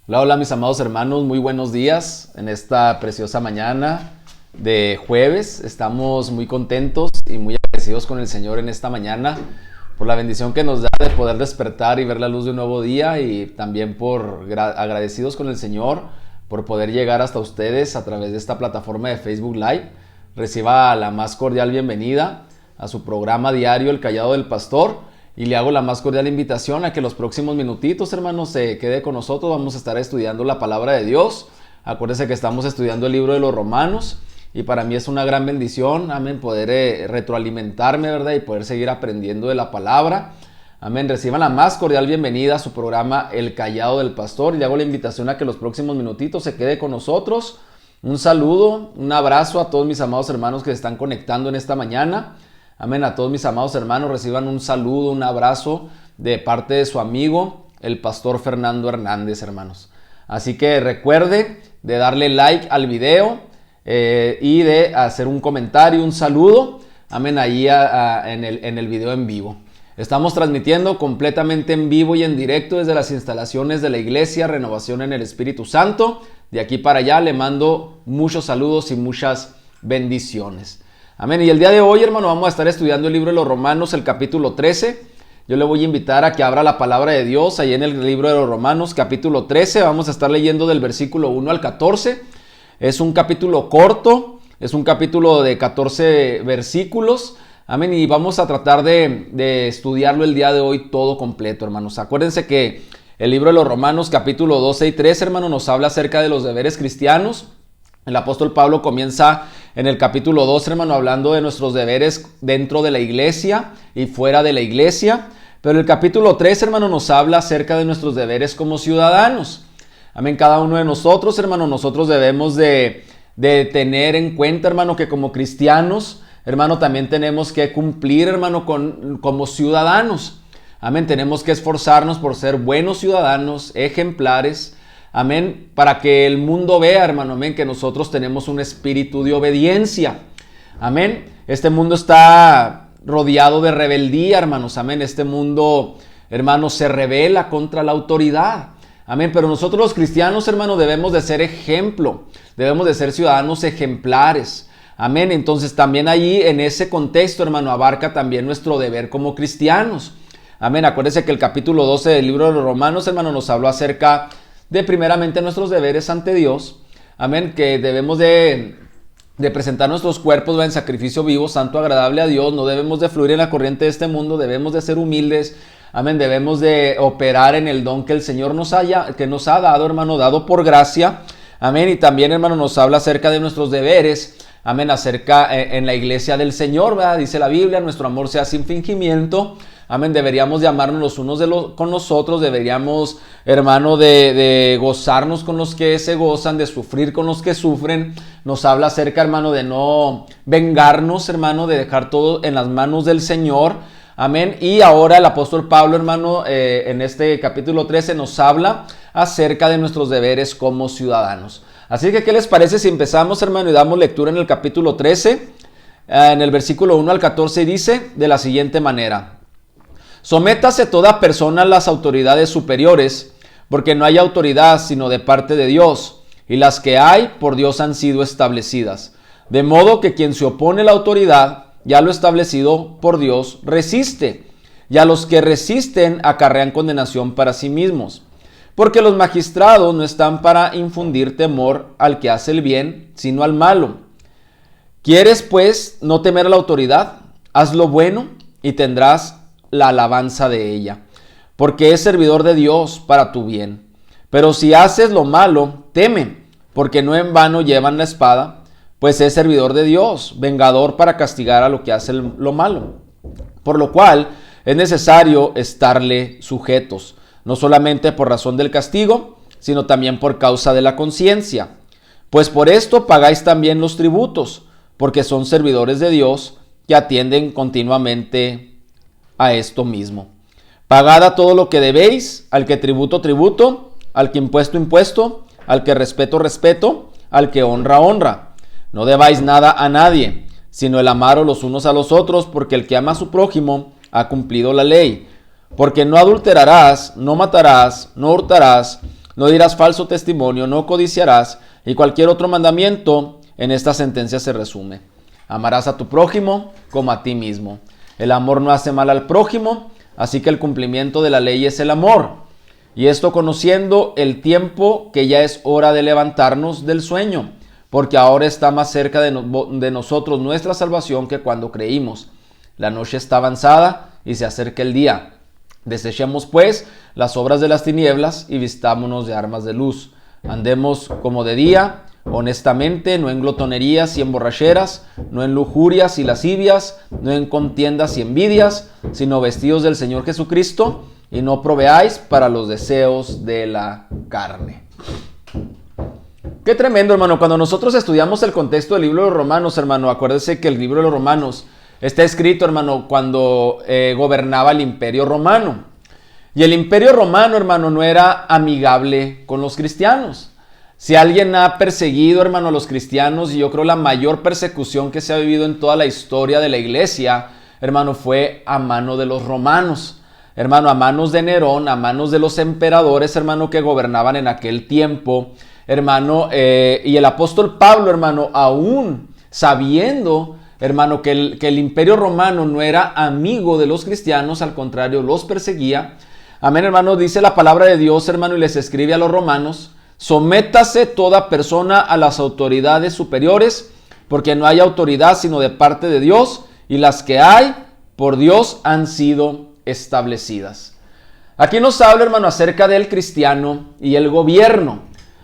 Hola, hola mis amados hermanos, muy buenos días en esta preciosa mañana de jueves. Estamos muy contentos y muy agradecidos con el Señor en esta mañana por la bendición que nos da de poder despertar y ver la luz de un nuevo día, y también agradecidos con el Señor por poder llegar hasta ustedes a través de esta plataforma de Facebook Live. Reciba la más cordial bienvenida a su programa diario El Callado del Pastor. Y le hago la más cordial invitación a que los próximos minutitos, hermanos, se quede con nosotros. Vamos a estar estudiando la palabra de Dios. Acuérdense que estamos estudiando el libro de los Romanos. Y para mí es una gran bendición, amén, poder retroalimentarme, ¿verdad? Y poder seguir aprendiendo de la palabra. Amén. Reciban la más cordial bienvenida a su programa El Callado del Pastor. Y le hago la invitación a que los próximos minutitos se quede con nosotros. Un saludo, un abrazo a todos mis amados hermanos que se están conectando en esta mañana. Amén, a todos mis amados hermanos reciban un saludo, un abrazo de parte de su amigo, el pastor Fernando Hernández, hermanos. Así que recuerde de darle like al video y de hacer un comentario, un saludo, amén, ahí en el video en vivo. Estamos transmitiendo completamente en vivo y en directo desde las instalaciones de la iglesia Renovación en el Espíritu Santo. De aquí para allá le mando muchos saludos y muchas bendiciones. Amén. Y el día de hoy, hermano, vamos a estar estudiando el libro de los Romanos, el capítulo 13. Yo le voy a invitar a que abra la palabra de Dios ahí en el libro de los Romanos, capítulo 13. Vamos a estar leyendo del versículo 1 al 14. Es un capítulo corto, es un capítulo de 14 versículos. Amén. Y vamos a tratar de estudiarlo el día de hoy todo completo, hermanos. Acuérdense que el libro de los Romanos, capítulo 12 y 13, hermano, nos habla acerca de los deberes cristianos. El apóstol Pablo comienza en el capítulo 2, hermano, hablando de nuestros deberes dentro de la iglesia y fuera de la iglesia. Pero el capítulo 3, hermano, nos habla acerca de nuestros deberes como ciudadanos. Amén, cada uno de nosotros, hermano, nosotros debemos de tener en cuenta, hermano, que como cristianos, hermano, también tenemos que cumplir, hermano, como ciudadanos. Amén, tenemos que esforzarnos por ser buenos ciudadanos, ejemplares. Amén, para que el mundo vea, hermano, amén, que nosotros tenemos un espíritu de obediencia. Amén, este mundo está rodeado de rebeldía, hermanos, amén. Este mundo, hermanos, se rebela contra la autoridad. Amén, pero nosotros los cristianos, hermanos, debemos de ser ejemplo, debemos de ser ciudadanos ejemplares. Amén, entonces también allí en ese contexto, hermano, abarca también nuestro deber como cristianos. Amén, acuérdense que el capítulo 12 del libro de los Romanos, hermano, nos habló acerca de primeramente nuestros deberes ante Dios. Amén, que debemos de presentar nuestros cuerpos en sacrificio vivo, santo, agradable a Dios. No debemos de fluir en la corriente de este mundo, debemos de ser humildes. Amén, debemos de operar en el don que el Señor nos ha dado, hermano, dado por gracia. Amén, y también, hermano, nos habla acerca de nuestros deberes. Amén, acerca en la iglesia del Señor, ¿verdad? Dice la Biblia, nuestro amor sea sin fingimiento. Amén, deberíamos de amarnos los unos con los otros, deberíamos, hermano, de gozarnos con los que se gozan, de sufrir con los que sufren. Nos habla acerca, hermano, de no vengarnos, hermano, de dejar todo en las manos del Señor. Amén. Y ahora el apóstol Pablo, hermano, en este capítulo 13 nos habla acerca de nuestros deberes como ciudadanos. Así que, ¿qué les parece si empezamos, hermano, y damos lectura en el capítulo 13? En el versículo 1 al 14 dice de la siguiente manera: Sométase toda persona a las autoridades superiores, porque no hay autoridad sino de parte de Dios, y las que hay por Dios han sido establecidas. De modo que quien se opone a la autoridad, ya lo establecido por Dios, resiste, y a los que resisten acarrean condenación para sí mismos. Porque los magistrados no están para infundir temor al que hace el bien, sino al malo. ¿Quieres, pues, no temer a la autoridad? Haz lo bueno y tendrás la alabanza de ella, porque es servidor de Dios para tu bien. Pero si haces lo malo, teme, porque no en vano llevan la espada, pues es servidor de Dios, vengador para castigar a lo que hace lo malo. Por lo cual es necesario estarle sujetos, no solamente por razón del castigo, sino también por causa de la conciencia. Pues por esto pagáis también los tributos, porque son servidores de Dios que atienden continuamente a esto mismo. Pagad a todo lo que debéis, al que tributo, tributo, al que impuesto, impuesto, al que respeto, respeto, al que honra, honra. No debáis nada a nadie, sino el amaros los unos a los otros, porque el que ama a su prójimo ha cumplido la ley. Porque no adulterarás, no matarás, no hurtarás, no dirás falso testimonio, no codiciarás, y cualquier otro mandamiento en esta sentencia se resume. Amarás a tu prójimo como a ti mismo. El amor no hace mal al prójimo, así que el cumplimiento de la ley es el amor. Y esto conociendo el tiempo, que ya es hora de levantarnos del sueño, porque ahora está más cerca de nosotros nuestra salvación que cuando creímos. La noche está avanzada y se acerca el día. Desechemos pues las obras de las tinieblas y vistámonos de armas de luz. Andemos como de día, honestamente, no en glotonerías y en borracheras, no en lujurias y lascivias, no en contiendas y envidias, sino vestidos del Señor Jesucristo, y no proveáis para los deseos de la carne. Qué tremendo, hermano. Cuando nosotros estudiamos el contexto del libro de los Romanos, hermano, acuérdese que el libro de los Romanos está escrito, hermano, cuando gobernaba el Imperio Romano. Y el Imperio Romano, hermano, no era amigable con los cristianos. Si alguien ha perseguido, hermano, a los cristianos, y yo creo la mayor persecución que se ha vivido en toda la historia de la iglesia, hermano, fue a mano de los romanos. Hermano, a manos de Nerón, a manos de los emperadores, hermano, que gobernaban en aquel tiempo. Hermano, y el apóstol Pablo, hermano, aún sabiendo, hermano, que el imperio romano no era amigo de los cristianos, al contrario, los perseguía. Amén, hermano, dice la palabra de Dios, hermano, y les escribe a los romanos: sométase toda persona a las autoridades superiores, porque no hay autoridad sino de parte de Dios, y las que hay por Dios han sido establecidas. Aquí nos habla, hermano, acerca del cristiano y el gobierno.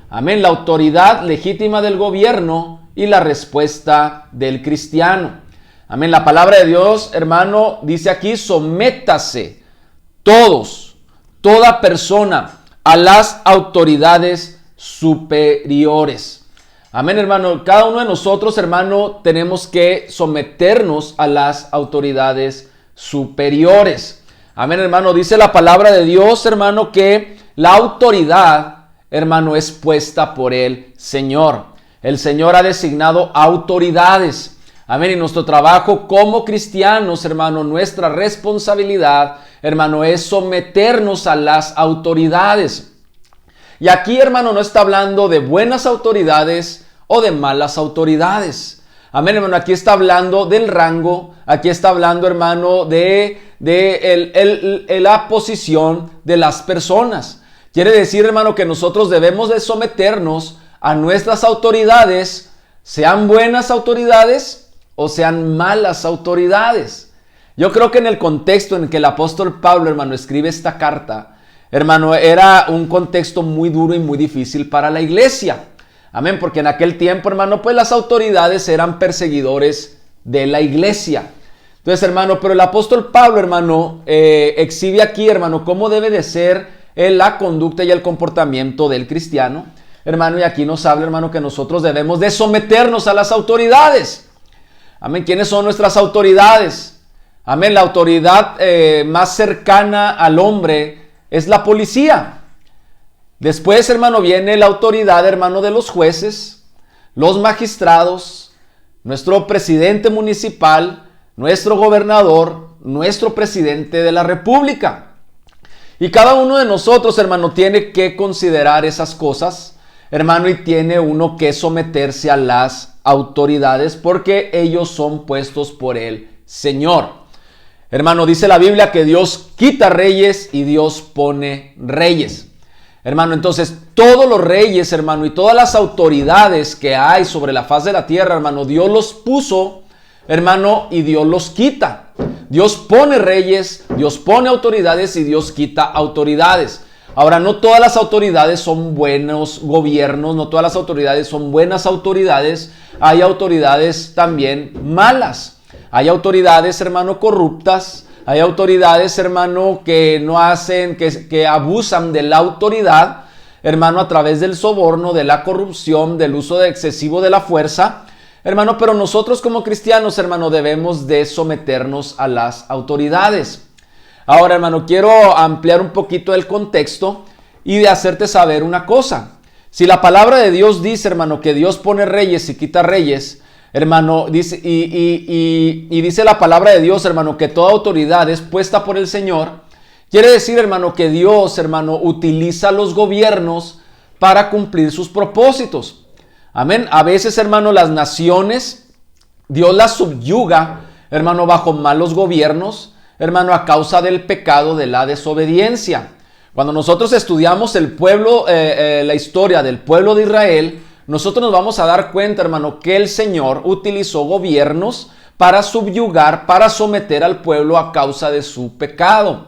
Amén, la autoridad legítima del gobierno y la respuesta del cristiano. Amén, la palabra de Dios, hermano, dice aquí: sométase todos, toda persona, a las autoridades superiores. Amén, hermano, cada uno de nosotros, hermano, tenemos que someternos a las autoridades superiores. Amén, hermano, dice la palabra de Dios, hermano, que la autoridad, hermano, es puesta por el Señor. El Señor ha designado autoridades. Amén. Y nuestro trabajo como cristianos, hermano, nuestra responsabilidad, hermano, es someternos a las autoridades. Y aquí, hermano, no está hablando de buenas autoridades o de malas autoridades. Amén, hermano, aquí está hablando del rango, aquí está hablando, hermano, de la posición de las personas. Quiere decir, hermano, que nosotros debemos de someternos a nuestras autoridades, sean buenas autoridades o sean malas autoridades. Yo creo que en el contexto en que el apóstol Pablo, hermano, escribe esta carta, hermano, era un contexto muy duro y muy difícil para la iglesia. Amén, porque en aquel tiempo, hermano, pues las autoridades eran perseguidores de la iglesia. Entonces, hermano, pero el apóstol Pablo, hermano, exhibe aquí, hermano, cómo debe de ser la conducta y el comportamiento del cristiano, hermano, y aquí nos habla, hermano, que nosotros debemos de someternos a las autoridades. Amén. ¿Quiénes son nuestras autoridades? Amén. La autoridad más cercana al hombre es la policía. Después, hermano, viene la autoridad, hermano, de los jueces, los magistrados, nuestro presidente municipal, nuestro gobernador, nuestro presidente de la república. Y cada uno de nosotros, hermano, tiene que considerar esas cosas, hermano, y tiene uno que someterse a las autoridades porque ellos son puestos por el Señor. Hermano, dice la Biblia que Dios quita reyes y Dios pone reyes. Hermano, entonces todos los reyes, hermano, y todas las autoridades que hay sobre la faz de la tierra, hermano, Dios los puso, hermano, y Dios los quita. Dios pone reyes, Dios pone autoridades y Dios quita autoridades. Ahora, no todas las autoridades son buenos gobiernos, no todas las autoridades son buenas autoridades. Hay autoridades también malas. Hay autoridades, hermano, corruptas. Hay autoridades, hermano, que no hacen, que abusan de la autoridad, hermano, a través del soborno, de la corrupción, del uso excesivo de la fuerza. Hermano, pero nosotros como cristianos, hermano, debemos de someternos a las autoridades. Ahora, hermano, quiero ampliar un poquito el contexto y de hacerte saber una cosa. Si la palabra de Dios dice, hermano, que Dios pone reyes y quita reyes, hermano, dice, y dice la palabra de Dios, hermano, que toda autoridad es puesta por el Señor, quiere decir, hermano, que Dios, hermano, utiliza los gobiernos para cumplir sus propósitos. Amén. A veces, hermano, las naciones, Dios las subyuga, hermano, bajo malos gobiernos, hermano, a causa del pecado de la desobediencia. Cuando nosotros estudiamos el pueblo, la historia del pueblo de Israel, nosotros nos vamos a dar cuenta, hermano, que el Señor utilizó gobiernos para subyugar, para someter al pueblo a causa de su pecado.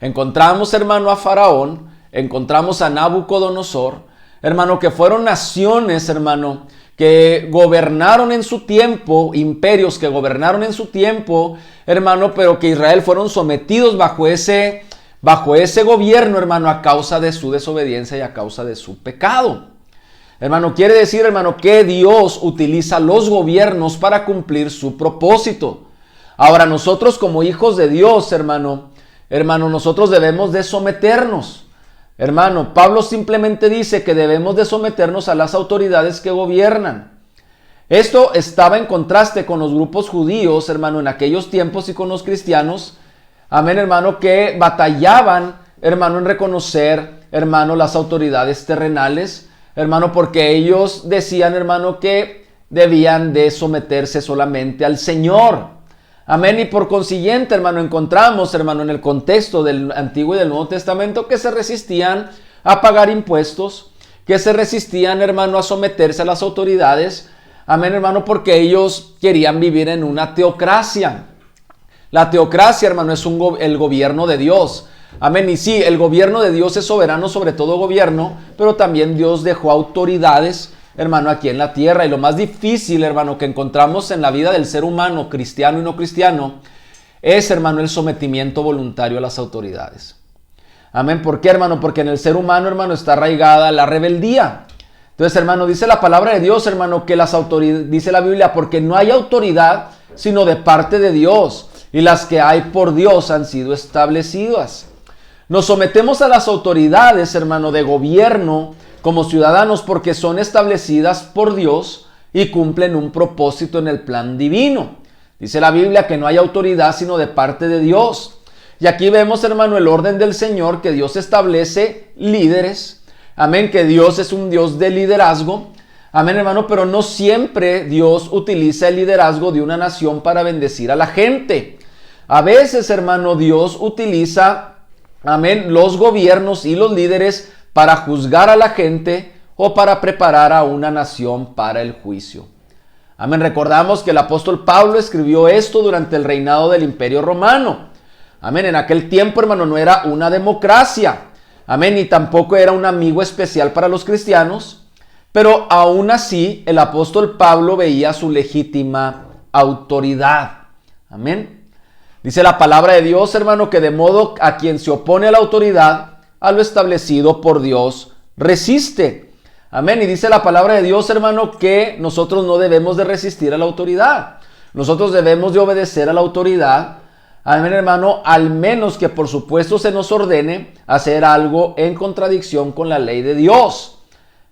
Encontramos, hermano, a Faraón, encontramos a Nabucodonosor, hermano, que fueron naciones, hermano, que gobernaron en su tiempo, imperios que gobernaron en su tiempo, hermano, pero que Israel fueron sometidos bajo ese gobierno, hermano, a causa de su desobediencia y a causa de su pecado. Hermano, quiere decir, hermano, que Dios utiliza los gobiernos para cumplir su propósito. Ahora, nosotros como hijos de Dios, hermano, nosotros debemos de someternos. Hermano, Pablo simplemente dice que debemos de someternos a las autoridades que gobiernan. Esto estaba en contraste con los grupos judíos, hermano, en aquellos tiempos y con los cristianos, amén, hermano, que batallaban, hermano, en reconocer, hermano, las autoridades terrenales, hermano, porque ellos decían, hermano, que debían de someterse solamente al Señor. Amén, y por consiguiente, hermano, encontramos, hermano, en el contexto del Antiguo y del Nuevo Testamento que se resistían a pagar impuestos, que se resistían, hermano, a someterse a las autoridades. Amén, hermano, porque ellos querían vivir en una teocracia. La teocracia, hermano, es el gobierno de Dios. Amén, y sí, el gobierno de Dios es soberano sobre todo gobierno, pero también Dios dejó autoridades, hermano, aquí en la tierra. Y lo más difícil, hermano, que encontramos en la vida del ser humano, cristiano y no cristiano, es, hermano, el sometimiento voluntario a las autoridades. Amén. ¿Por qué, hermano? Porque en el ser humano, hermano, está arraigada la rebeldía. Entonces, hermano, dice la palabra de Dios, hermano, que las autoridades, dice la Biblia, porque no hay autoridad sino de parte de Dios, y las que hay por Dios han sido establecidas. Nos sometemos a las autoridades, hermano, de gobierno como ciudadanos porque son establecidas por Dios y cumplen un propósito en el plan divino. Dice la Biblia que no hay autoridad sino de parte de Dios. Y aquí vemos, hermano, el orden del Señor, que Dios establece líderes. Amén, que Dios es un Dios de liderazgo. Amén, hermano, pero no siempre Dios utiliza el liderazgo de una nación para bendecir a la gente. A veces, hermano, Dios utiliza, amén, los gobiernos y los líderes para juzgar a la gente o para preparar a una nación para el juicio. Amén. Recordamos que el apóstol Pablo escribió esto durante el reinado del Imperio Romano. Amén. En aquel tiempo, hermano, no era una democracia. Amén. Ni tampoco era un amigo especial para los cristianos. Pero aún así, el apóstol Pablo veía su legítima autoridad. Amén. Dice la palabra de Dios, hermano, que de modo a quien se opone a la autoridad, a lo establecido por Dios, resiste. Amén. Y dice la palabra de Dios, hermano, que nosotros no debemos de resistir a la autoridad. Nosotros debemos de obedecer a la autoridad. Amén, hermano, al menos que por supuesto se nos ordene hacer algo en contradicción con la ley de Dios.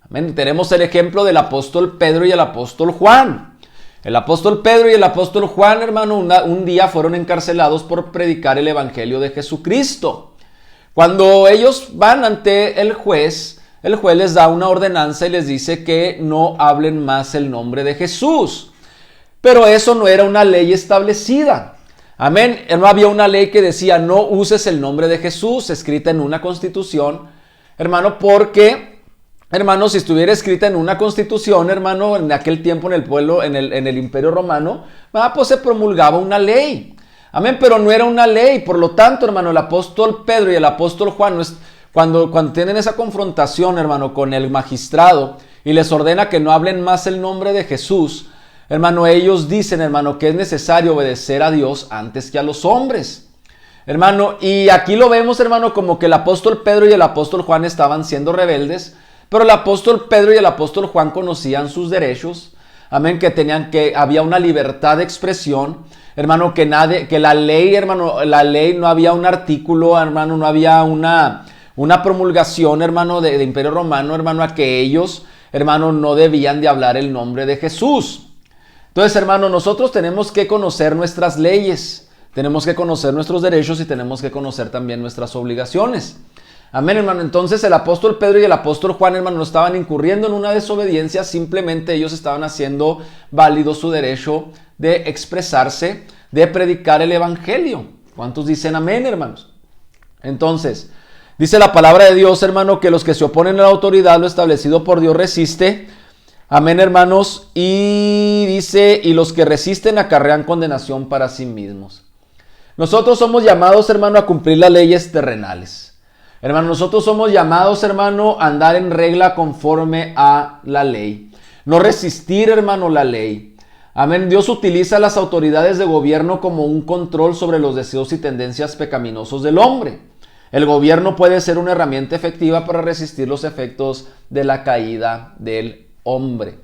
Amén. Tenemos el ejemplo del apóstol Pedro y el apóstol Juan. El apóstol Pedro y el apóstol Juan, hermano, un día fueron encarcelados por predicar el evangelio de Jesucristo. Cuando ellos van ante el juez les da una ordenanza y les dice que no hablen más el nombre de Jesús. Pero eso no era una ley establecida. Amén. No había una ley que decía no uses el nombre de Jesús escrita en una constitución, hermano, porque, hermano, si estuviera escrita en una constitución, hermano, en aquel tiempo en el pueblo, en el Imperio Romano, pues se promulgaba una ley. Amén, pero no era una ley. Por lo tanto, hermano, el apóstol Pedro y el apóstol Juan, cuando tienen esa confrontación, hermano, con el magistrado y les ordena que no hablen más el nombre de Jesús, hermano, ellos dicen, hermano, que es necesario obedecer a Dios antes que a los hombres. Hermano, y aquí lo vemos, hermano, como que el apóstol Pedro y el apóstol Juan estaban siendo rebeldes, pero el apóstol Pedro y el apóstol Juan conocían sus derechos. Amén, que había una libertad de expresión. Hermano, que la ley, hermano, la ley no había un artículo, hermano, no había una promulgación, hermano, de Imperio Romano, hermano, a que ellos, hermano, no debían de hablar el nombre de Jesús. Entonces, hermano, nosotros tenemos que conocer nuestras leyes, tenemos que conocer nuestros derechos y tenemos que conocer también nuestras obligaciones. Amén, hermano. Entonces el apóstol Pedro y el apóstol Juan, hermano, no estaban incurriendo en una desobediencia, simplemente ellos estaban haciendo válido su derecho de expresarse, de predicar el evangelio. ¿Cuántos dicen amén, hermanos? Entonces, dice la palabra de Dios, hermano, que los que se oponen a la autoridad, lo establecido por Dios resiste. Amén, hermanos. Y dice, y los que resisten acarrean condenación para sí mismos. Nosotros somos llamados, hermano, a cumplir las leyes terrenales. Hermano, nosotros somos llamados, hermano, a andar en regla conforme a la ley. No resistir, hermano, la ley. Amén. Dios utiliza las autoridades de gobierno como un control sobre los deseos y tendencias pecaminosos del hombre. El gobierno puede ser una herramienta efectiva para resistir los efectos de la caída del hombre.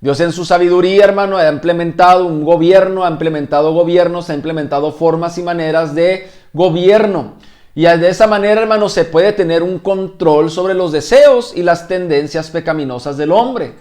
Dios en su sabiduría, hermano, ha implementado un gobierno, ha implementado gobiernos, ha implementado formas y maneras de gobierno. Y de esa manera, hermano, se puede tener un control sobre los deseos y las tendencias pecaminosas del hombre.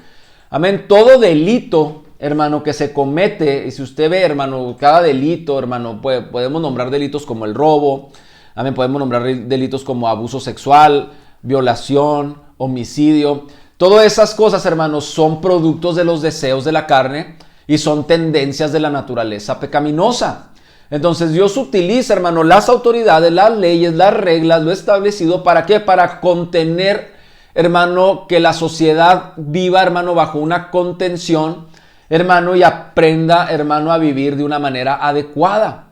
Amén. Todo delito, hermano, que se comete, y si usted ve, hermano, cada delito, hermano, podemos nombrar delitos como el robo, amén, podemos nombrar delitos como abuso sexual, violación, homicidio. Todas esas cosas, hermanos, son productos de los deseos de la carne y son tendencias de la naturaleza pecaminosa. Entonces Dios utiliza, hermano, las autoridades, las leyes, las reglas, lo establecido, ¿para qué? Para contener, hermano, que la sociedad viva, hermano, bajo una contención, hermano, y aprenda, hermano, a vivir de una manera adecuada.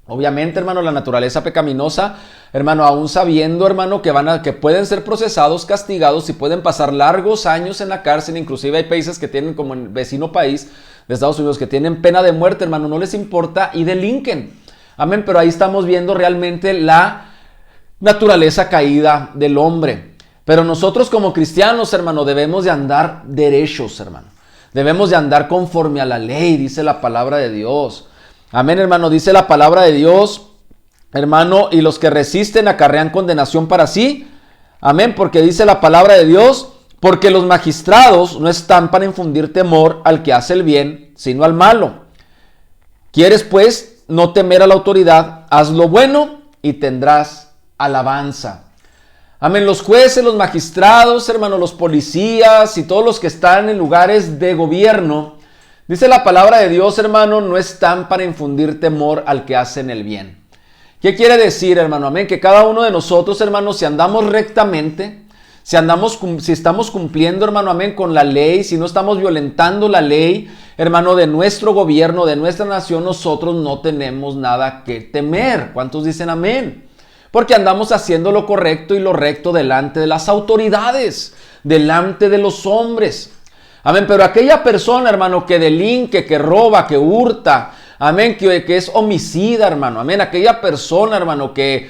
Obviamente, hermano, la naturaleza pecaminosa, hermano, aún sabiendo, hermano, que pueden ser procesados, castigados y pueden pasar largos años en la cárcel. Inclusive hay países que tienen, como el vecino país de Estados Unidos, que tienen pena de muerte, hermano, no les importa y delinquen. Amén, pero ahí estamos viendo realmente la naturaleza caída del hombre. Pero nosotros como cristianos, hermano, debemos de andar derechos, hermano. Debemos de andar conforme a la ley, dice la palabra de Dios. Amén, hermano, dice la palabra de Dios, hermano, y los que resisten acarrean condenación para sí. Amén, porque dice la palabra de Dios, porque los magistrados no están para infundir temor al que hace el bien, sino al malo. ¿Quieres, pues, no temer a la autoridad? Haz lo bueno y tendrás alabanza. Amén, los jueces, los magistrados, hermano, los policías y todos los que están en lugares de gobierno, dice la palabra de Dios, hermano, no están para infundir temor al que hacen el bien. ¿Qué quiere decir, hermano? Amén, que cada uno de nosotros, hermano, si andamos rectamente, si estamos cumpliendo, hermano, amén, con la ley, si no estamos violentando la ley, hermano, de nuestro gobierno, de nuestra nación, nosotros no tenemos nada que temer. ¿Cuántos dicen amén? Porque andamos haciendo lo correcto y lo recto delante de las autoridades, delante de los hombres. Amén, pero aquella persona, hermano, que delinque, que roba, que hurta, amén, que es homicida, hermano, amén, aquella persona, hermano, que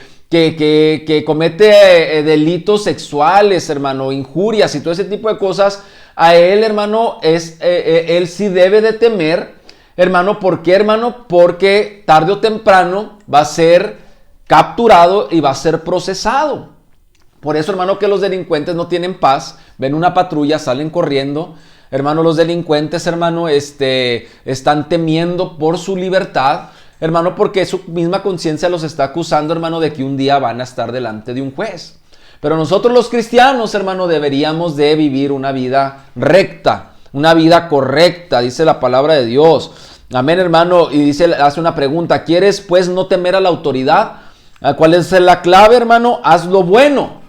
comete delitos sexuales, hermano, injurias y todo ese tipo de cosas, a él, hermano, él sí debe de temer, hermano. ¿Por qué, hermano? Porque tarde o temprano va a ser capturado y va a ser procesado. Por eso, hermano, que los delincuentes no tienen paz, ven una patrulla, salen corriendo. Hermano, los delincuentes, hermano, están temiendo por su libertad, hermano, porque su misma conciencia los está acusando, hermano, de que un día van a estar delante de un juez. Pero nosotros los cristianos, hermano, deberíamos de vivir una vida recta, una vida correcta, dice la palabra de Dios. Amén, hermano, y dice, hace una pregunta, ¿quieres pues no temer a la autoridad? ¿Cuál es la clave, hermano? Haz lo bueno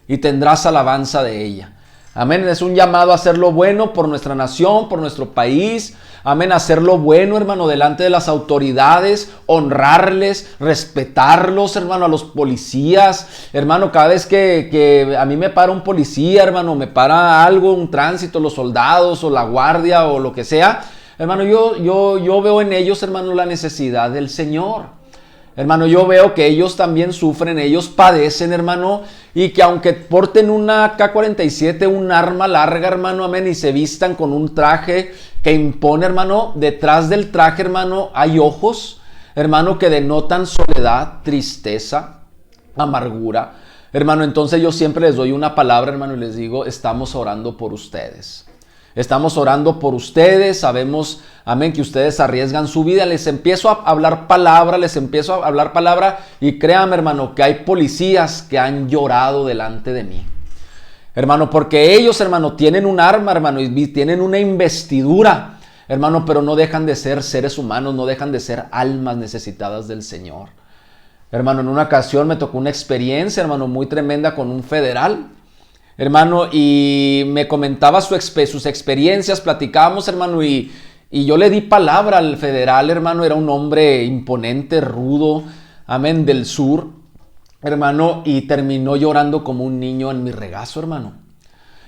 y tendrás alabanza de ella. Amén, es un llamado a hacer lo bueno por nuestra nación, por nuestro país. Amén, hacer lo bueno, hermano, delante de las autoridades, honrarles, respetarlos, hermano, a los policías. Hermano, cada vez que a mí me para un policía, hermano, me para algo, un tránsito, los soldados o la guardia o lo que sea, hermano, yo veo en ellos, hermano, la necesidad del Señor. Hermano, yo veo que ellos también sufren, ellos padecen, hermano, y que aunque porten una AK-47, un arma larga, hermano, amén, y se vistan con un traje que impone, hermano, detrás del traje, hermano, hay ojos, hermano, que denotan soledad, tristeza, amargura. Hermano, entonces yo siempre les doy una palabra, hermano, y les digo, estamos orando por ustedes. Estamos orando por ustedes, sabemos, amén, que ustedes arriesgan su vida. Les empiezo a hablar palabra y créanme, hermano, que hay policías que han llorado delante de mí. Hermano, porque ellos, hermano, tienen un arma, hermano, y tienen una investidura, hermano, pero no dejan de ser seres humanos, no dejan de ser almas necesitadas del Señor. Hermano, en una ocasión me tocó una experiencia, hermano, muy tremenda con un federal. Hermano, y me comentaba sus experiencias, platicábamos, hermano, y yo le di palabra al federal, hermano. Era un hombre imponente, rudo, amén, del sur, hermano, y terminó llorando como un niño en mi regazo, hermano.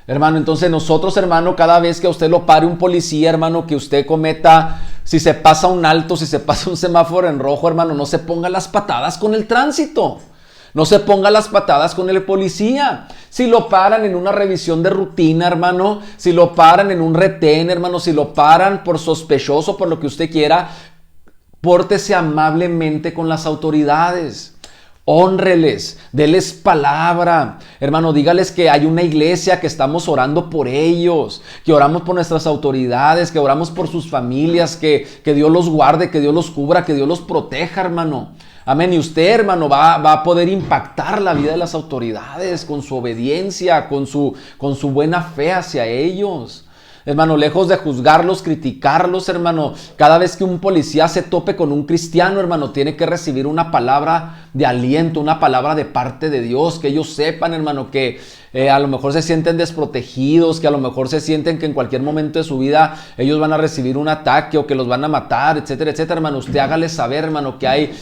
Hermano, entonces nosotros, hermano, cada vez que a usted lo pare un policía, hermano, que usted cometa, si se pasa un alto, si se pasa un semáforo en rojo, hermano, no se ponga las patadas con el tránsito. No se ponga las patadas con el policía. Si lo paran en una revisión de rutina, hermano, si lo paran en un retén, hermano, si lo paran por sospechoso, por lo que usted quiera, pórtese amablemente con las autoridades. Hónreles, déles palabra. Hermano, dígales que hay una iglesia, que estamos orando por ellos, que oramos por nuestras autoridades, que oramos por sus familias, que Dios los guarde, que Dios los cubra, que Dios los proteja, hermano. Amén. Y usted, hermano, va a poder impactar la vida de las autoridades con su obediencia, con su buena fe hacia ellos. Hermano, lejos de juzgarlos, criticarlos, hermano, cada vez que un policía se tope con un cristiano, hermano, tiene que recibir una palabra de aliento, una palabra de parte de Dios, que ellos sepan, hermano, que a lo mejor se sienten desprotegidos, que a lo mejor se sienten que en cualquier momento de su vida ellos van a recibir un ataque o que los van a matar, etcétera, etcétera. Hermano, usted hágales saber, hermano, que hay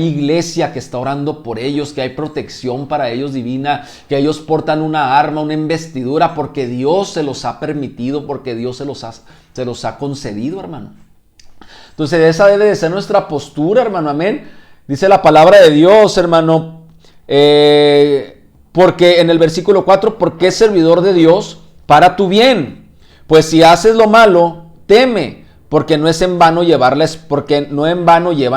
iglesia que está orando por ellos, que hay protección para ellos divina, que ellos portan una arma, una investidura, porque Dios se los ha permitido, porque Dios se los ha concedido, hermano. Entonces esa debe de ser nuestra postura, hermano, amén. Dice la palabra de Dios, hermano, porque en el versículo 4, porque es servidor de Dios para tu bien. Pues si haces lo malo, teme, porque no en vano llevan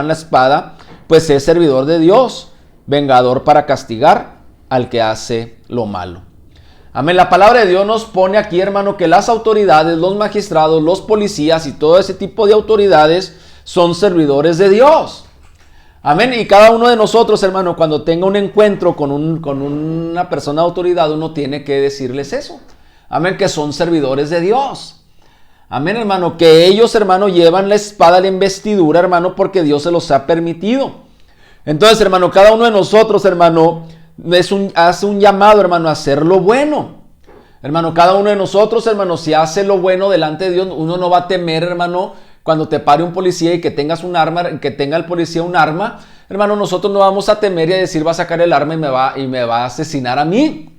la espada, pues es servidor de Dios, vengador para castigar al que hace lo malo. Amén. La palabra de Dios nos pone aquí, hermano, que las autoridades, los magistrados, los policías y todo ese tipo de autoridades son servidores de Dios. Amén. Y cada uno de nosotros, hermano, cuando tenga un encuentro con una persona de autoridad, uno tiene que decirles eso. Amén, que son servidores de Dios. Amén, hermano, que ellos, hermano, llevan la espada, la investidura, hermano, porque Dios se los ha permitido. Entonces, hermano, cada uno de nosotros, hermano, hace un llamado, hermano, a hacer lo bueno. Hermano, cada uno de nosotros, hermano, si hace lo bueno delante de Dios, uno no va a temer, hermano, cuando te pare un policía y que tengas un arma, que tenga el policía un arma, hermano, nosotros no vamos a temer y a decir va a sacar el arma y me va a asesinar a mí.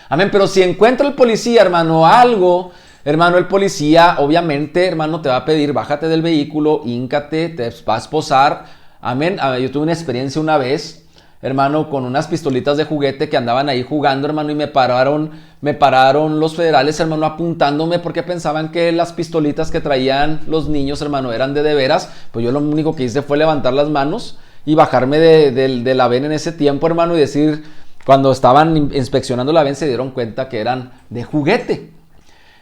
Amén, pero si encuentra el policía, hermano, algo, hermano, el policía, obviamente, hermano, te va a pedir, bájate del vehículo, híncate, te va a esposar. Amén. Yo tuve una experiencia una vez, hermano, con unas pistolitas de juguete que andaban ahí jugando, hermano, y me pararon los federales, hermano, apuntándome porque pensaban que las pistolitas que traían los niños, hermano, eran de veras. Pues yo lo único que hice fue levantar las manos y bajarme de la VEN en ese tiempo, hermano, y decir, cuando estaban inspeccionando la VEN se dieron cuenta que eran de juguete.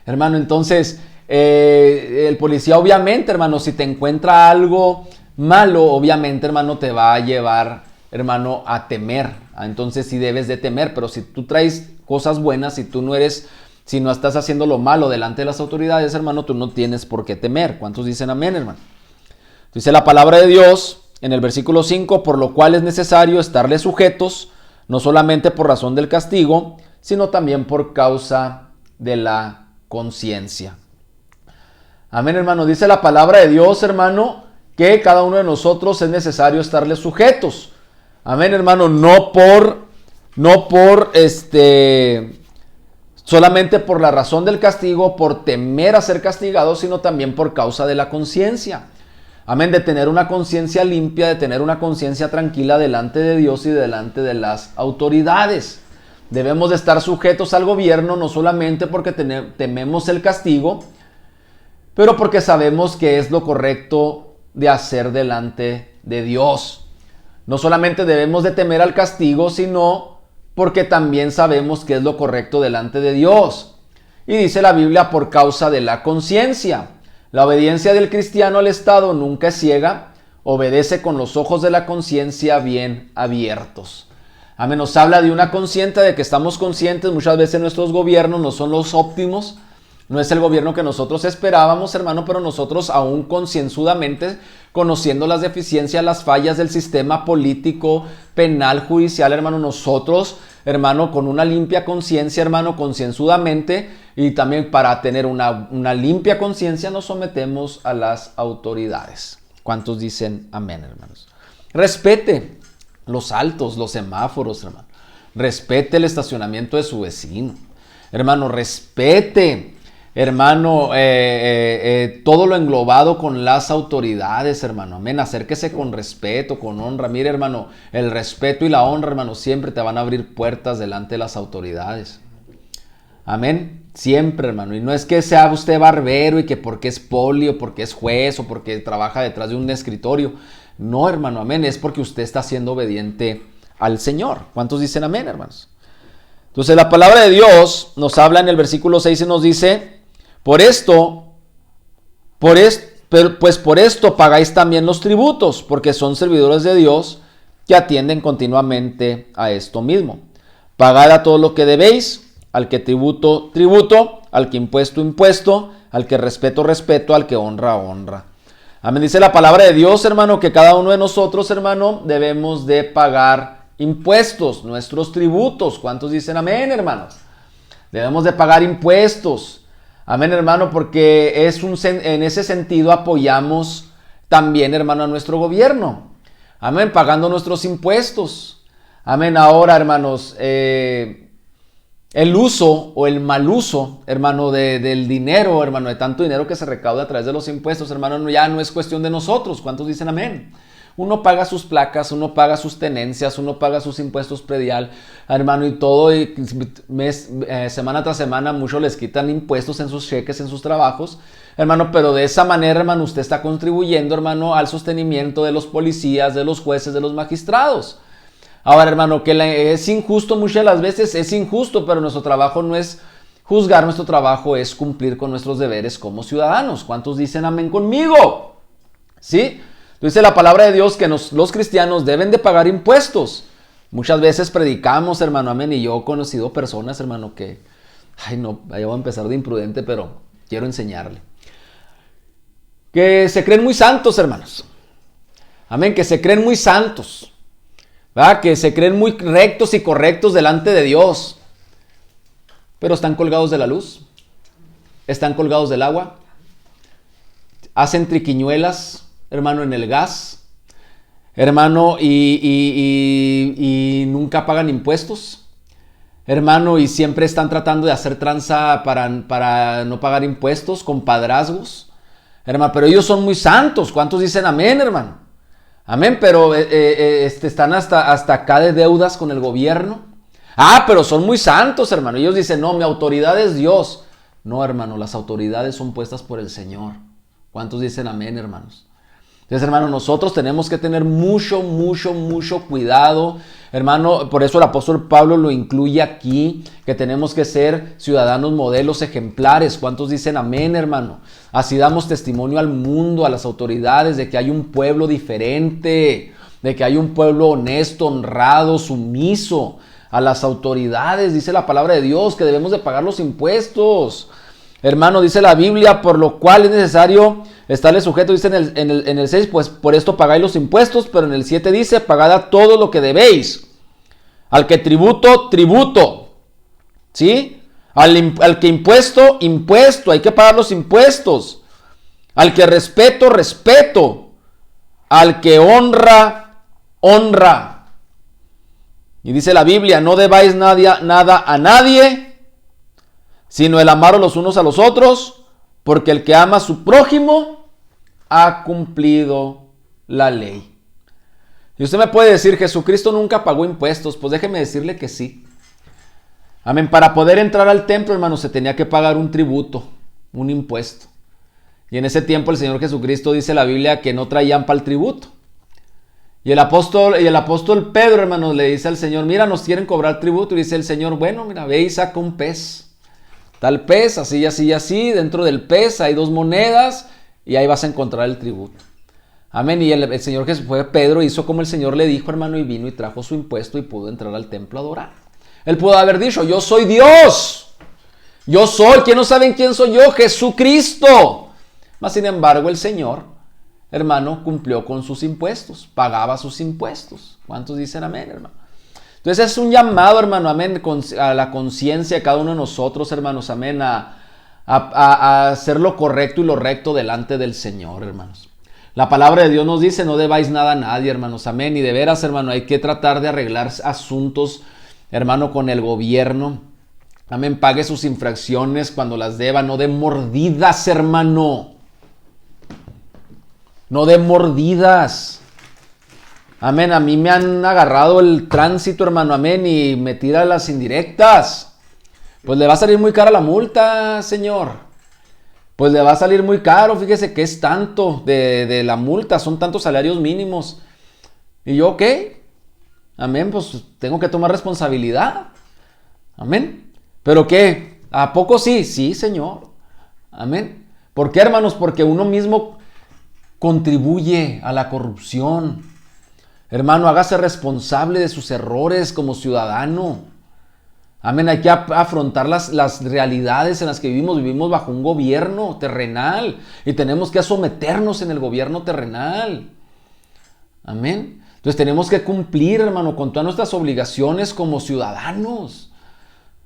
Hermano, entonces, el policía, obviamente, hermano, si te encuentra algo malo, obviamente, hermano, te va a llevar, hermano, a temer. Entonces sí debes de temer, pero si tú traes cosas buenas, si no estás haciendo lo malo delante de las autoridades, hermano, tú no tienes por qué temer. ¿Cuántos dicen amén, hermano? Dice la palabra de Dios en el versículo 5, por lo cual es necesario estarle sujetos, no solamente por razón del castigo, sino también por causa de la conciencia. Amén, hermano. Dice la palabra de Dios, hermano, que cada uno de nosotros es necesario estarle sujetos. Amén, hermano, no solamente por la razón del castigo, por temer a ser castigado, sino también por causa de la conciencia. Amén, de tener una conciencia limpia, de tener una conciencia tranquila delante de Dios y delante de las autoridades. Debemos de estar sujetos al gobierno, no solamente porque tememos el castigo, pero porque sabemos que es lo correcto de hacer delante de Dios. No solamente debemos de temer al castigo, sino porque también sabemos que es lo correcto delante de Dios. Y dice la Biblia, por causa de la conciencia. La obediencia del cristiano al Estado nunca es ciega, obedece con los ojos de la conciencia bien abiertos. Amén. Nos habla de una consciente, de que estamos conscientes. Muchas veces nuestros gobiernos no son los óptimos, no es el gobierno que nosotros esperábamos, hermano, pero nosotros aún concienzudamente, conociendo las deficiencias, las fallas del sistema político, penal, judicial, hermano, nosotros, hermano, con una limpia conciencia, hermano, concienzudamente, y también para tener una limpia conciencia, nos sometemos a las autoridades. ¿Cuántos dicen amén, hermanos? Respete los altos, los semáforos, hermano. Respete el estacionamiento de su vecino. Hermano, respete, hermano, todo lo englobado con las autoridades, hermano. Amén. Acérquese con respeto, con honra. Mire, hermano, el respeto y la honra, hermano, siempre te van a abrir puertas delante de las autoridades. Amén. Siempre, hermano. Y no es que sea usted barbero y que porque es poli o porque es juez o porque trabaja detrás de un escritorio. No, hermano, amén. Es porque usted está siendo obediente al Señor. ¿Cuántos dicen amén, hermanos? Entonces la palabra de Dios nos habla en el versículo 6 y nos dice, por esto pagáis también los tributos, porque son servidores de Dios que atienden continuamente a esto mismo. Pagad a todo lo que debéis, al que tributo, tributo, al que impuesto, impuesto, al que respeto, respeto, al que honra, honra. Amén. Dice la palabra de Dios, hermano, que cada uno de nosotros, hermano, debemos de pagar impuestos, nuestros tributos. ¿Cuántos dicen amén, hermanos? Debemos de pagar impuestos. Amén, hermano, porque en ese sentido apoyamos también, hermano, a nuestro gobierno. Amén, pagando nuestros impuestos. Amén. Ahora, hermanos, el uso o el mal uso, hermano, del dinero, hermano, de tanto dinero que se recauda a través de los impuestos, hermano, ya no es cuestión de nosotros. ¿Cuántos dicen amén? Uno paga sus placas, uno paga sus tenencias, uno paga sus impuestos predial, hermano, y todo, y semana tras semana, muchos les quitan impuestos en sus cheques, en sus trabajos, hermano, pero de esa manera, hermano, usted está contribuyendo, hermano, al sostenimiento de los policías, de los jueces, de los magistrados. Ahora, hermano, que es injusto muchas de las veces, es injusto, pero nuestro trabajo no es juzgar, nuestro trabajo es cumplir con nuestros deberes como ciudadanos. ¿Cuántos dicen amén conmigo? ¿Sí? Dice la palabra de Dios que los cristianos deben de pagar impuestos. Muchas veces predicamos, hermano, amén, y yo he conocido personas, hermano, que, yo voy a empezar de imprudente, pero quiero enseñarle. Que se creen muy santos, hermanos. Amén, que se creen muy santos. ¿Verdad? Que se creen muy rectos y correctos delante de Dios, pero están colgados de la luz, están colgados del agua, hacen triquiñuelas, hermano, en el gas, hermano, y nunca pagan impuestos, hermano, y siempre están tratando de hacer tranza para no pagar impuestos, compadrazgos, hermano, pero ellos son muy santos. ¿Cuántos dicen amén, hermano? Amén, pero están hasta acá de deudas con el gobierno. Pero son muy santos, hermano. Ellos dicen, no, mi autoridad es Dios. No, hermano, las autoridades son puestas por el Señor. ¿Cuántos dicen amén, hermanos? Entonces, hermano, nosotros tenemos que tener mucho cuidado, hermano. Por eso el apóstol Pablo lo incluye aquí, que tenemos que ser ciudadanos modelos ejemplares. ¿Cuántos dicen amén, hermano? Así damos testimonio al mundo, a las autoridades, de que hay un pueblo diferente, de que hay un pueblo honesto, honrado, sumiso a las autoridades. Dice la palabra de Dios que debemos de pagar los impuestos. Hermano, dice la Biblia, por lo cual es necesario estarle sujeto, dice en el 6, pues por esto pagáis los impuestos, pero en el 7 dice, pagad a todo lo que debéis. Al que tributo, tributo. ¿Sí? Al que impuesto, impuesto. Hay que pagar los impuestos. Al que respeto, respeto. Al que honra, honra. Y dice la Biblia, no debáis nada a nadie, sino el amaros los unos a los otros, porque el que ama a su prójimo ha cumplido la ley. Y usted me puede decir, Jesucristo nunca pagó impuestos. Pues déjeme decirle que sí. Amén. Para poder entrar al templo, hermano, se tenía que pagar un tributo, un impuesto. Y en ese tiempo el Señor Jesucristo, dice la Biblia, que no traían para el tributo. Y el apóstol Pedro, hermano, le dice al Señor, mira, nos quieren cobrar tributo. Y dice el Señor, bueno, mira, ve y saca un pez. tal pez, así, así, así, dentro del pez hay 2 monedas y ahí vas a encontrar el tributo. Amén. Y el Señor Jesús fue Pedro, hizo como el Señor le dijo, hermano, y vino y trajo su impuesto y pudo entrar al templo a adorar. Él pudo haber dicho, yo soy Dios. Yo soy. ¿Quién no saben quién soy yo? Jesucristo. Mas sin embargo el Señor, hermano, cumplió con sus impuestos. Pagaba sus impuestos. ¿Cuántos dicen amén, hermano? Entonces es un llamado, hermano, amén, a la conciencia de cada uno de nosotros, hermanos, amén, a hacer lo correcto y lo recto delante del Señor, hermanos. La palabra de Dios nos dice, no debáis nada a nadie, hermanos, amén. Y de veras, hermano, hay que tratar de arreglar asuntos, hermano, con el gobierno. Amén, pague sus infracciones cuando las deba, no de mordidas, hermano. No de mordidas. Amén, a mí me han agarrado el tránsito, hermano, amén, y me tira las indirectas. Pues le va a salir muy cara la multa, señor. Pues le va a salir muy caro, fíjese que es tanto de la multa, son tantos salarios mínimos. Y yo, ¿qué? Amén, pues tengo que tomar responsabilidad. Amén. ¿Pero qué? ¿A poco sí? Sí, Señor. Amén. ¿Por qué, hermanos? Porque uno mismo contribuye a la corrupción. Hermano, hágase responsable de sus errores como ciudadano. Amén, hay que afrontar las realidades en las que vivimos. Vivimos bajo un gobierno terrenal y tenemos que someternos en el gobierno terrenal. Amén. Entonces tenemos que cumplir, hermano, con todas nuestras obligaciones como ciudadanos.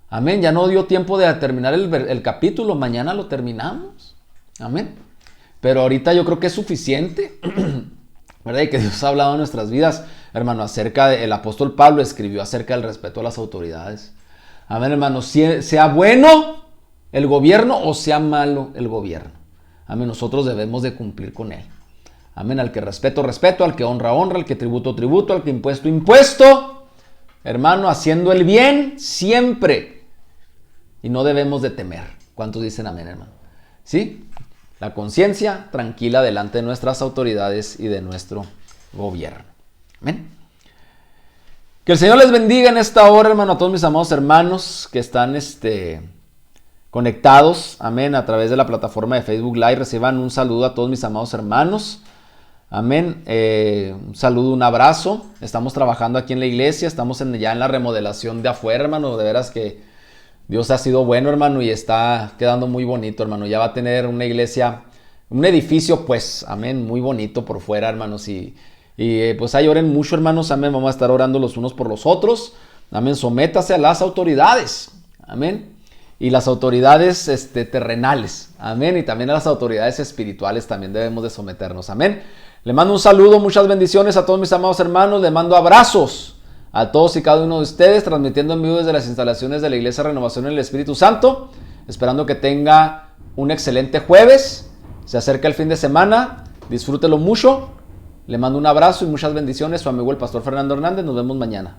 Amén, ya no dio tiempo de terminar el capítulo, mañana lo terminamos. Amén. Pero ahorita yo creo que es suficiente, ¿verdad? Y que Dios ha hablado en nuestras vidas, hermano, el apóstol Pablo escribió acerca del respeto a las autoridades. Amén, hermano, sea bueno el gobierno o sea malo el gobierno. Amén, nosotros debemos de cumplir con él. Amén, al que respeto, respeto, al que honra, honra, al que tributo, tributo, al que impuesto, impuesto. Hermano, haciendo el bien siempre. Y no debemos de temer. ¿Cuántos dicen amén, hermano? ¿Sí? La conciencia tranquila delante de nuestras autoridades y de nuestro gobierno. Amén. Que el Señor les bendiga en esta hora, hermano, a todos mis amados hermanos que están conectados, amén, a través de la plataforma de Facebook Live. Reciban un saludo a todos mis amados hermanos, amén, un saludo, un abrazo. Estamos trabajando aquí en la iglesia, estamos ya en la remodelación de afuera, hermano. De veras que Dios ha sido bueno, hermano, y está quedando muy bonito, hermano. Ya va a tener una iglesia, un edificio, pues, amén, muy bonito por fuera, hermanos, y pues ahí oren mucho, hermanos, amén, vamos a estar orando los unos por los otros, amén, sométase a las autoridades, amén, y las autoridades terrenales, amén, y también a las autoridades espirituales también debemos de someternos, amén. Le mando un saludo, muchas bendiciones a todos mis amados hermanos, le mando abrazos a todos y cada uno de ustedes, transmitiendo en vivo desde las instalaciones de la Iglesia Renovación en el Espíritu Santo, esperando que tenga un excelente jueves, se acerca el fin de semana, disfrútelo mucho. Le mando un abrazo y muchas bendiciones. Su amigo el pastor Fernando Hernández. Nos vemos mañana.